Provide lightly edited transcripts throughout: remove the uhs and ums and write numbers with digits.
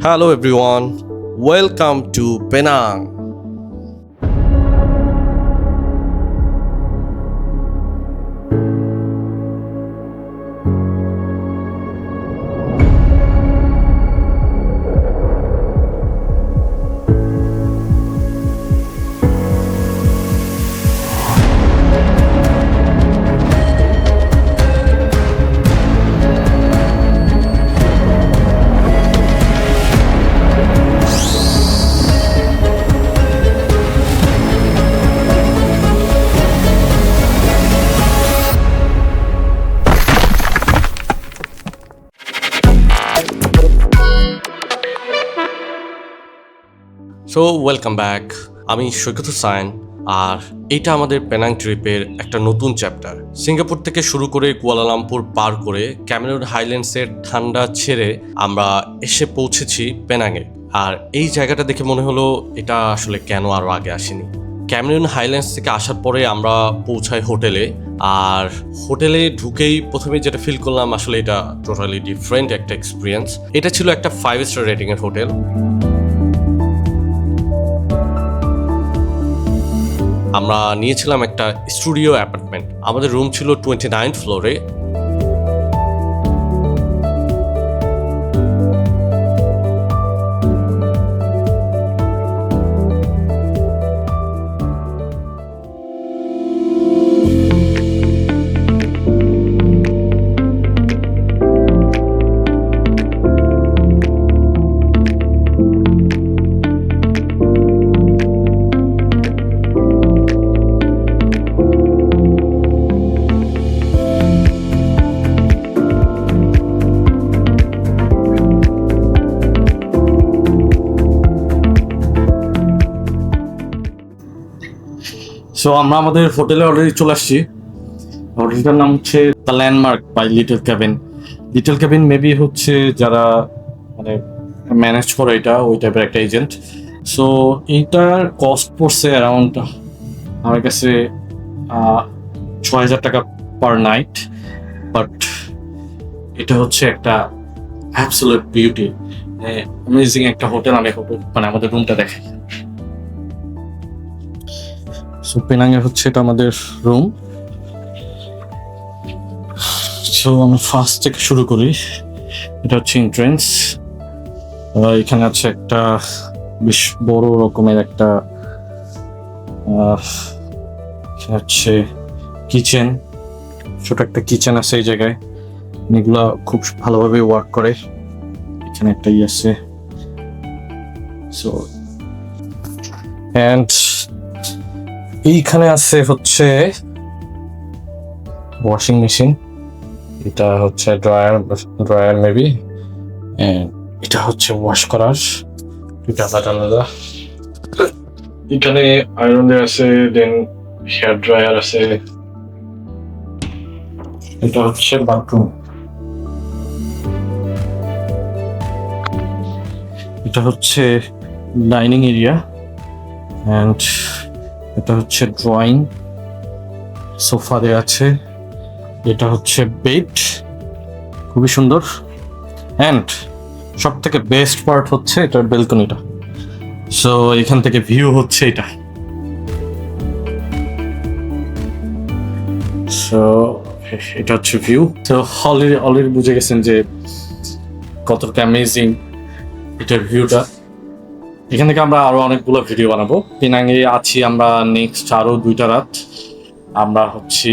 Hello everyone, welcome to Penang. So welcome back. আমি সৈকত হোসাইন, আর এটা আমাদের পেনাং ট্রিপের একটা নতুন চ্যাপ্টার। সিঙ্গাপুর থেকে শুরু করে কুয়ালালামপুর পার করে ক্যামেরুন হাইল্যান্ডসের ঠান্ডা ছেড়ে আমরা এসে পৌঁছেছি পেনাংয়ে। আর এই জায়গাটা দেখে মনে হলো এটা আসলে কেন আরও আগে আসেনি। ক্যামেরুন হাইল্যান্ডস থেকে আসার পরে আমরা পৌঁছাই হোটেলে, আর হোটেলে ঢুকেই প্রথমে যেটা ফিল করলাম আসলে এটা টোটালি ডিফারেন্ট একটা এক্সপিরিয়েন্স। এটা ছিল একটা 5 স্টার রেটিংয়ের হোটেল। আমরা নিয়েছিলাম একটা স্টুডিও অ্যাপার্টমেন্ট। আমাদের রুম ছিল 29 ফ্লোরে। সো আমরা আমাদের হোটেলে অলরেডি চলে আসছি। হোটেলটার নাম হচ্ছে the landmark by little cabin. Little cabin maybe হচ্ছে যারা মানে ম্যানেজ করে এটা, ওই টাইপের একটা এজেন্ট। সো এইটার কস্ট পড়ছে অ্যারাউন্ড আমার কাছে 6,000 টাকা পার নাইট। বাট এটা হচ্ছে একটা অ্যাবসলিউট বিউটি, অ্যামেজিং একটা হোটেল। আমি মানে আমাদের রুমটা দেখাই। সো পেনাংয়ে হচ্ছে এটা আমাদের রুম। সো আমি ফার্স্ট থেকে শুরু করি। এটা হচ্ছে এন্ট্রেন্স। এখানে আছে একটা বেশ বড় রকমের একটা হচ্ছে কিচেন। ছোট একটা কিচেন আছে এই জায়গায়, এগুলা খুব ভালোভাবে ওয়ার্ক করে। এখানে একটা আছে। সো অ্যান্ড এইখানে আছে হচ্ছে ওয়াশিং মেশিন। এটা হচ্ছে ড্রায়ার মেবি। এটা হচ্ছে ওয়াশ করার, দুইটা আলাদা আলাদা। এখানে আয়রন আছে, দেন হেয়ার ড্রায়ার আছে। এটা হচ্ছে বাথরুম। এটা হচ্ছে ডাইনিং এরিয়া, অ্যান্ড এটা হচ্ছে ড্রয়িং, সোফা দেওয়া আছে। এটা হচ্ছে বেড, খুবই সুন্দর। অ্যান্ড সব থেকে বেস্ট পার্ট হচ্ছে এটার বেলকনিটা। সো এখান থেকে ভিউ হচ্ছে এটা। সো এটা হচ্ছে ভিউ। তো অলরেডি বুঝে গেছেন যে কতটা অ্যামেজিং এটার ভিউটা। এখান থেকে আমরা আরো অনেকগুলো ভিডিও বানাবো। পেনাংয়ে আছি আমরা নেক্সট আরো 2টা রাত। আমরা হচ্ছে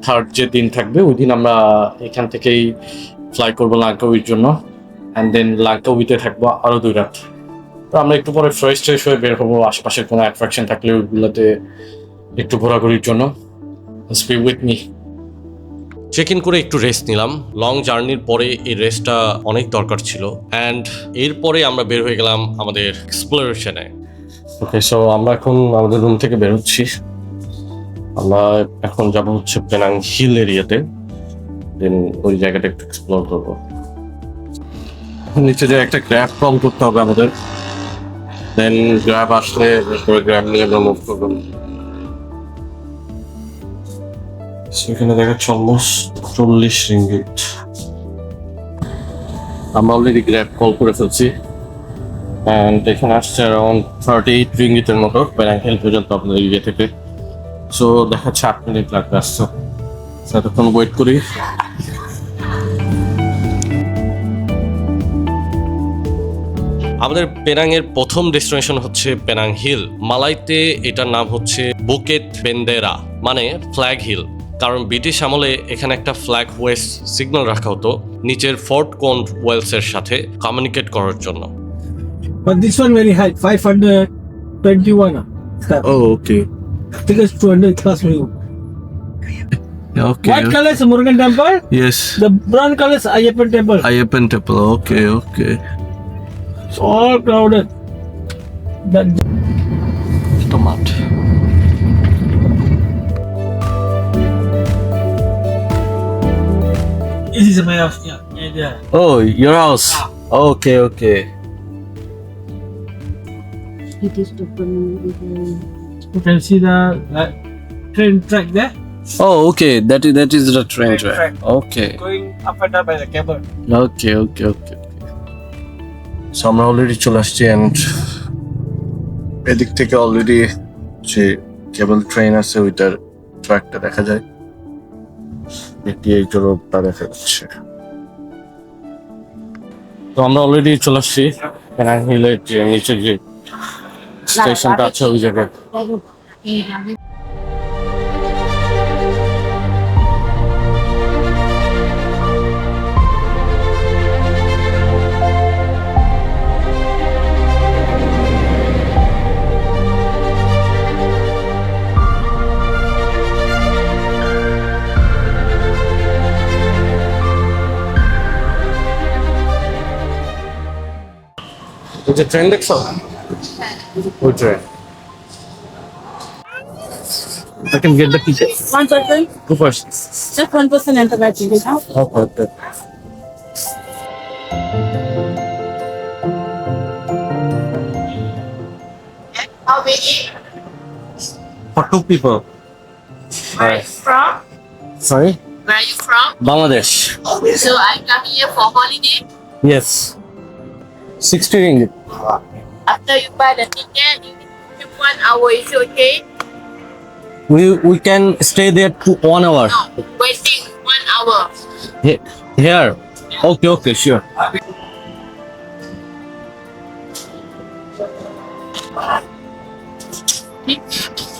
থার্ড যে দিন থাকবে ওই দিন আমরা এখান থেকেই ফ্লাই করবো লাঙ্কাউইর জন্য, অ্যান্ড দেন লাঙ্কাউইতে থাকবো আরো 2 রাত। তো আমরা একটু পরে ফ্রেশ হয়ে বের হবো আশেপাশের কোনো অ্যাট্রাকশন থাকলে ওইগুলোতে একটু ঘোরাঘুরির জন্য। Stay with me. Check in করে একটু রেস্ট নিলাম। লং জার্নির পরে এই রেস্টটা অনেক দরকার ছিল। অ্যান্ড এরপরে আমরা বের হয়ে গেলাম আমাদের এক্সপ্লোরেশনে। ওকে, সো আমরা এখন আমাদের রুম থেকে বের হচ্ছি। আমরা এখন যাব হচ্ছে পেনাং হিল এরিয়াতে, দেন ওই জায়গাটা একটু এক্সপ্লোর করবো। নিচে যে একটা গ্র্যাব কল করতে হবে আমাদের, দেন গ্র্যাব আসলে গ্র্যাব নিয়ে আমরা মুভ করবো। সেখানে দেখাচ্ছে অলমোস্ট 40 রিঙ্গিট। আমরা অলরেডি গ্র্যাব কল করে ফেলছি, অ্যান্ড এখানে আসছে অ্যারাউন্ড 38 রিঙ্গিতের মতো পেনাং হিল পর্যন্ত আপনাদের ইয়ে থেকে। সো দেখাচ্ছে 8 মিনিট লাগবে আসছে। এতক্ষণ ওয়েট করি। আমাদের পেনাংয়ের প্রথম ডেস্টিনেশন হচ্ছে পেনাং হিল। মালাইতে এটার নাম হচ্ছে বুকেট বেন্দেরা, মানে ফ্ল্যাগ হিল। কারণ ব্রিটিশ আমলে এখানে একটা ফ্ল্যাগ ওয়েস্ট সিগন্যাল রাখা হতো নিচের ফোর্ট কোন ওয়েলসের সাথে কমিউনিকেট করার জন্য। But this one very high, 521 step. Oh okay I think it's 200 plus view. Okay White color is Murugan temple. Yes The brown color is Ayyappan temple. Ayyappan temple okay okay It's all crowded. That তো মাঠ this is my house. Yeah. Oh your house okay okay It is open. You can see the train track there. Oh, okay. That is the train track. track. Okay. Going up and down by the cable. Okay. So আমরা already চলে আসছি and এদিক থেকে already যে কেবল train আছে ওইটার ট্র্যাকটা দেখা যায়। এটি এই রোডটা দেখা যাচ্ছে। তো আমরা অলরেডি চলে আসছি পেনাং হিলের যে নিচে যে স্টেশনটা আছে ওই জায়গায়। যে ট্রেন দেখছো ওই train I can get the ticket. One person, Go first. just one person enter that ticket. Okay. How many? For 2 people. Where are you from? Sorry? Where are you from? Bangladesh. So I come here for holiday. Yes. 60 ringgit. After you buy the ticket, you keep 1 hour. Is it okay? We can stay there to 1 hour. No, waiting 1 hour. Here. Okay, sure.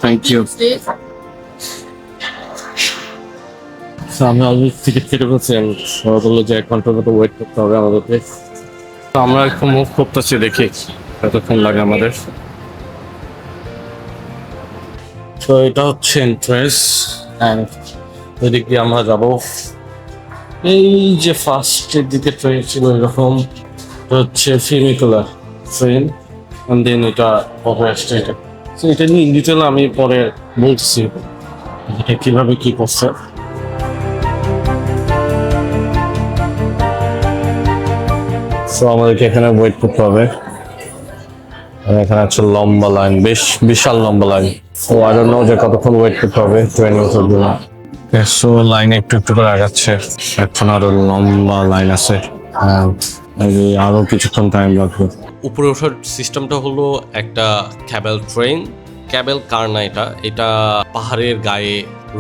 Thank you. Please. So আমি already ticket কেটে ফেলছি। ওরা বললো যে 1 ঘন্টার মতো wait করতে হবে আমাদেরকে। তো আমরা একটু মুভ করতেছি, দেখি কতক্ষণ লাগে আমাদের। তো এটা হচ্ছে এন্ট্রেন্স অ্যান্ড এদিক দিয়ে আমরা যাব। এই যে ফার্স্টের দিকে ট্রেন ছিল এরকম, এটা হচ্ছে ফিউনিকুলার ট্রেন অ্যান্ড দেন এটা কবে আসছে এটা। তো এটা নিয়ে ইন ডিটেল আমি পরে বলছি এটা কিভাবে কি করছে। সো আমাদেরকে এখানে ওয়েট করতে হবে। এখানে আছে লম্বা লাইন, বিশাল লম্বা line. Oh I don't know যে কতক্ষণ ওয়েট করতে হবে ট্রেনে ওঠার জন্য। সো লাইন একটু করে আগাচ্ছে, এখন আরো লম্বা লাইন আছে, আরো কিছুক্ষণ টাইম লাগবে। উপরে ওঠার সিস্টেমটা হলো একটা ক্যাবেল ট্রেন। ক্যাবেল কার না, এটা পাহাড়ের গায়ে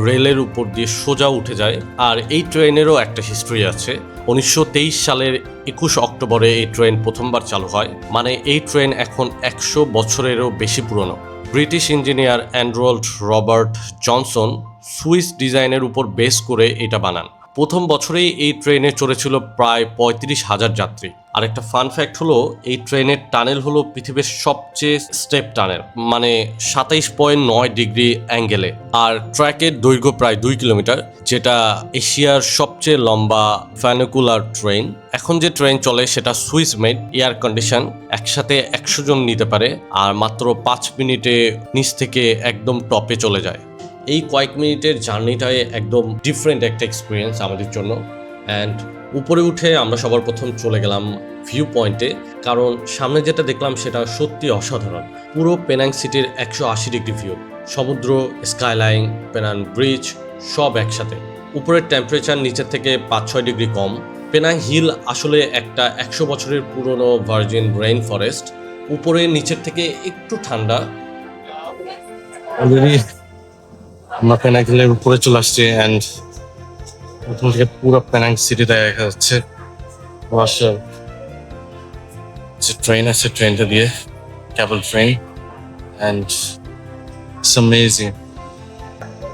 রেলের উপর দিয়ে সোজা উঠে যায়। আর এই ট্রেনেরও একটা হিস্ট্রি আছে। 1923 সালের 21 অক্টোবরে এই ট্রেন প্রথমবার চালু হয়। মানে এই ট্রেন এখন 100 বছরেরও বেশি পুরনো। ব্রিটিশ ইঞ্জিনিয়ার অ্যান্ড্রোল্ড রবার্ট জনসন সুইস ডিজাইনের উপর বেস করে এটা বানান। প্রথম বছরেই এই ট্রেনে চড়েছিল প্রায় 35,000 যাত্রী। আর একটা ফান ফ্যাক্ট হলো এই ট্রেনের টানেল হলো পৃথিবীর সবচেয়ে স্টেপ টানেল, মানে 27.9 ডিগ্রি অ্যাঙ্গেলে। আর ট্র্যাকের দৈর্ঘ্য প্রায় 2 কিলোমিটার, যেটা এশিয়ার সবচেয়ে লম্বা ফ্যানিকুলার ট্রেন। এখন যে ট্রেন চলে সেটা সুইস মেড, এয়ার কন্ডিশন, একসাথে 100 জন নিতে পারে আর মাত্র 5 মিনিটে নিচ থেকে একদম টপে চলে যায়। এই কয়েক মিনিটের জার্নিটাই একদম ডিফারেন্ট একটা এক্সপিরিয়েন্স আমাদের জন্য। অ্যান্ড উপরে উঠে আমরা সবার প্রথম চলে গেলাম ভিউ পয়েন্টে, কারণ সামনে যেটা দেখলাম সেটা সত্যি অসাধারণ। পুরো পেনাং সিটির 180 ডিগ্রি ভিউ, সমুদ্র, স্কাইলাইন, পেনাং ব্রিজ সব একসাথে। উপরের টেম্পারেচার নিচের থেকে 5-6 ডিগ্রি কম। পেনাং হিল আসলে একটা 100 বছরের পুরনো ভার্জিন রেইন ফরেস্ট। উপরে নিচের থেকে একটু ঠান্ডা। অলরেডি আমরা পেনাং হিলের উপরে চলে আসছি অ্যান্ড ওখান থেকে পুরো পেনাং সিটি দেখা যাচ্ছে। যে ট্রেন আছে, ট্রেনটা দিয়ে cable train and it's amazing.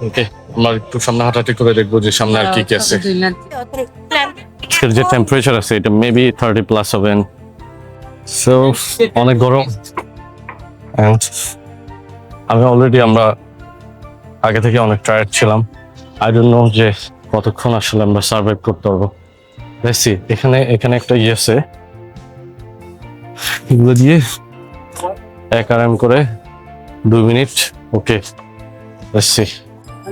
Okay, আমরা একটু সামনে হাঁটাহাঁটি করে দেখবো যে সামনে আর কি কি আছে। আজকের যে টেম্পারেচার আছে এটা মেবি 30+ হবেন। সো অনেক গরম অ্যান্ড আমরা আগে থেকে অনেক টায়ার্ড ছিলাম। আই ডোন্ট নো যে কতক্ষণ আসলে আমরা সার্ভাইভ করতে পারবো। দেখছি এখানে একটা ইয়ে আছে, এগুলো দিয়ে 1 RM করে 2 মিনিট। ওকে, দেখছি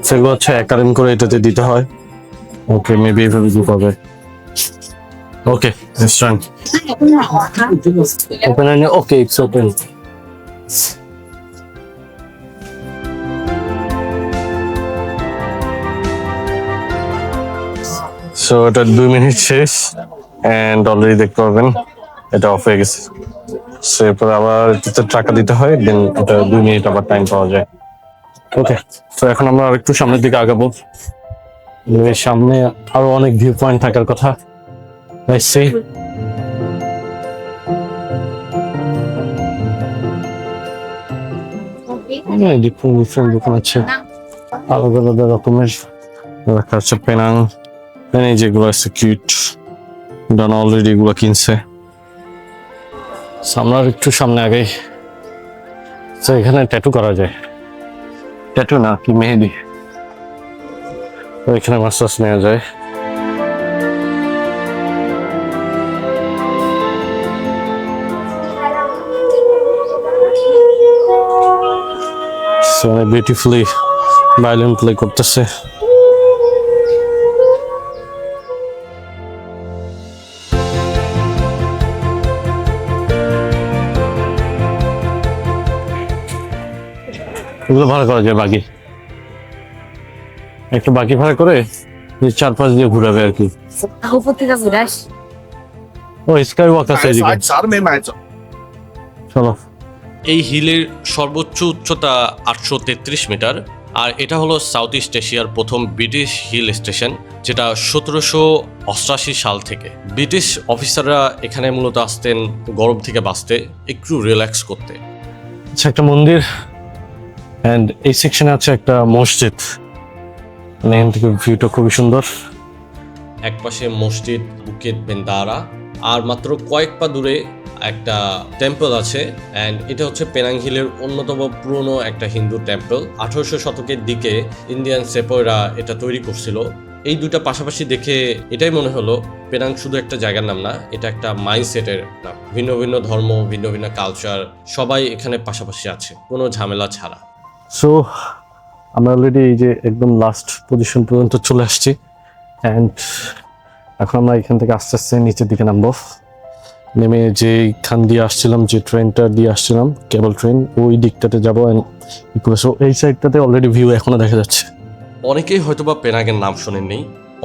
সেগুলো হচ্ছে 1 RM করে এটাতে দিতে হয়। ওকে, মেবি এভাবে দিতে হবে। ওকে, let's try. Open and okay, it's open. So এটা 2 মিনিট শেষ এন্ড অলরেডি দেখতে পারবেন এটা অফ হয়ে গেছে। সো এরপর আবার এটাতে টাকা দিতে হয়, দেন এটা 2 মিনিট আবার টাইম পাওয়া যায়। ওকে, তো এখন আমরা আরেকটু সামনের দিকে আগাবো। এর সামনে আরো অনেক ভিউ পয়েন্ট থাকার কথা। Let's see. ডিফারেন্ট দোকান আছে, আলাদা আলাদা রকমের রাখা আছে পেনাং। এই যেগুলো আছে কিউট, ডান অলরেডি এগুলো কিনছে। আমরা একটু সামনে আগে, তো এখানে ট্যাটু করা যায়। ট্যাটু না কি মেহেদি, তো এখানে মাস্টার্স নেওয়া যায়। So beautifully violin play করতেছে। এগুলো ভাড়া করা যায়, বাকি একটা বাকি ভাড়া করে 4-5 দিয়ে ঘুরাবে আর কি। ও স্কাই ওয়াক আছে এদিকে, চলো। এই হিলের সর্বোচ্চ উচ্চতা 833 মিটার, আর এটা হলো সাউথ ইস্ট এশিয়ার প্রথম ব্রিটিশ হিল স্টেশন, যেটা 1788 সাল থেকে। ব্রিটিশ অফিসাররা এখানে মূলত আসতেন গরম থেকে বাঁচতে, একটু রিল্যাক্স করতে। আচ্ছা, একটা মন্দির এন্ড এই সেকশনে আছে একটা মসজিদ। মানে এখান থেকে ভিউটা খুবই সুন্দর। একপাশে মসজিদ বুকেট বেন্দারা, আর মাত্র কয়েক পা দূরে একটা টেম্পল আছে। অ্যান্ড এটা হচ্ছে পেনাং হিলের অন্যতম পুরনো একটা হিন্দু টেম্পল। 1800 শতকের দিকে ইন্ডিয়ান সেপয়রা এটা তৈরি করছিল। এই দুটা পাশাপাশি দেখে এটাই মনে হলো পেনাং শুধু একটা জায়গার নাম না, এটা একটা মাইন্ডসেটের নাম। ভিন্ন ভিন্ন ধর্ম, ভিন্ন ভিন্ন কালচার, সবাই এখানে পাশাপাশি আছে, কোনো ঝামেলা ছাড়া। সো আমরা অলরেডি এই যে একদম লাস্ট পজিশন পর্যন্ত চলে আসছি অ্যান্ড এখন আমরা এখান থেকে আস্তে আস্তে নিচের দিকে নামবো। নেমে যেখান দিয়ে আসছিলাম, যে ট্রেনটা দিয়ে আসছিলাম কেবল ট্রেন, ওই দিকটাতে যাবো। এই সাইডটাতে অলরেডি ভিউ এখনো দেখা যাচ্ছে। অনেকেই হয়তোবা পেনাংয়ের নাম শোনেননি,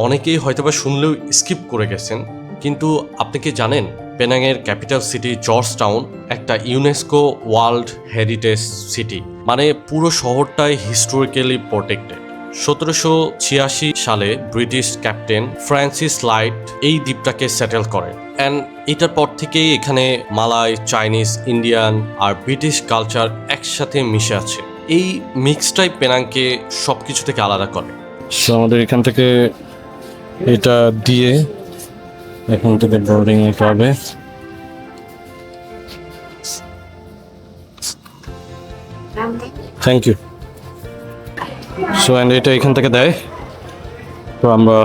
অনেকেই হয়তোবা শুনলেও স্কিপ করে গেছেন, কিন্তু আপনি কি জানেন পেনাংয়ের ক্যাপিটাল সিটি জর্জ টাউন একটা ইউনেস্কো ওয়ার্ল্ড হেরিটেজ সিটি, মানে পুরো শহরটাই হিস্টোরিক্যালি প্রোটেক্টেড। 1786 সালে ব্রিটিশ ক্যাপ্টেন ফ্রান্সিস লাইট এই দ্বীপটাকে সেটেল করেন। অ্যান্ড এটার পর থেকেই এখানে মালয়, চাইনিজ, ইন্ডিয়ান আর ব্রিটিশ কালচার একসাথে মিশে আছে। এই মিক্সটাই পেনাংকে সব কিছু থেকে আলাদা করে। সো আমাদের এখান থেকে এটা দিয়ে এখন থেকে বোর্ডিং নিতে হবে। Thank you. সো অ্যান্ড এটা এখান থেকে দেয়, তো আমরা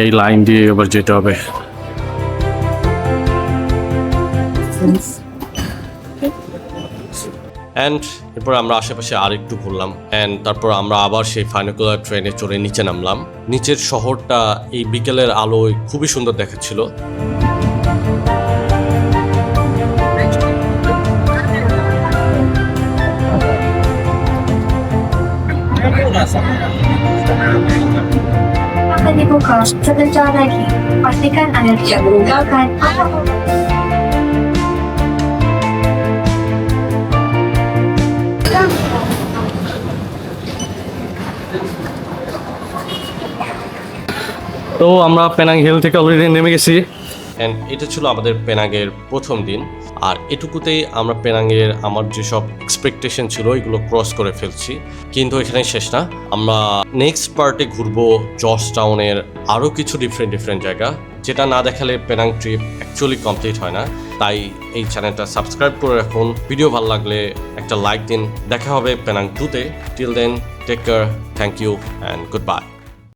এই লাইন দিয়ে এবার যেতে হবে। অ্যান্ড এরপর আমরা আশেপাশে আর একটু ঘুরলাম, অ্যান্ড তারপর আমরা আবার সেই ফাইনাকুলার ট্রেনে চড়ে নিচে নামলাম। নিচের শহরটা এই বিকেলের আলোয় খুবই সুন্দর দেখাচ্ছিল। Akan dibuka sebentar lagi. Pastikan Anda tidak meninggalkan তো আমরা পেনাং হিল থেকে অলরেডি নেমে গেছি। অ্যান্ড এটা ছিল আমাদের পেনাংয়ের প্রথম দিন। আর এটুকুতেই আমরা পেনাংয়ের আমার যেসব এক্সপেকটেশন ছিল এগুলো ক্রস করে ফেলছি, কিন্তু এখানেই শেষ না। আমরা নেক্সট পার্টে ঘুরবো জর্জ টাউনের আরও কিছু ডিফারেন্ট জায়গা, যেটা না দেখালে পেনাং ট্রিপ অ্যাকচুয়ালি কমপ্লিট হয় না। তাই এই চ্যানেলটা সাবস্ক্রাইব করে রাখুন, ভিডিও ভালো লাগলে একটা লাইক দিন। দেখা হবে পেনাং 2-তে। Till then, take care, thank you and good by.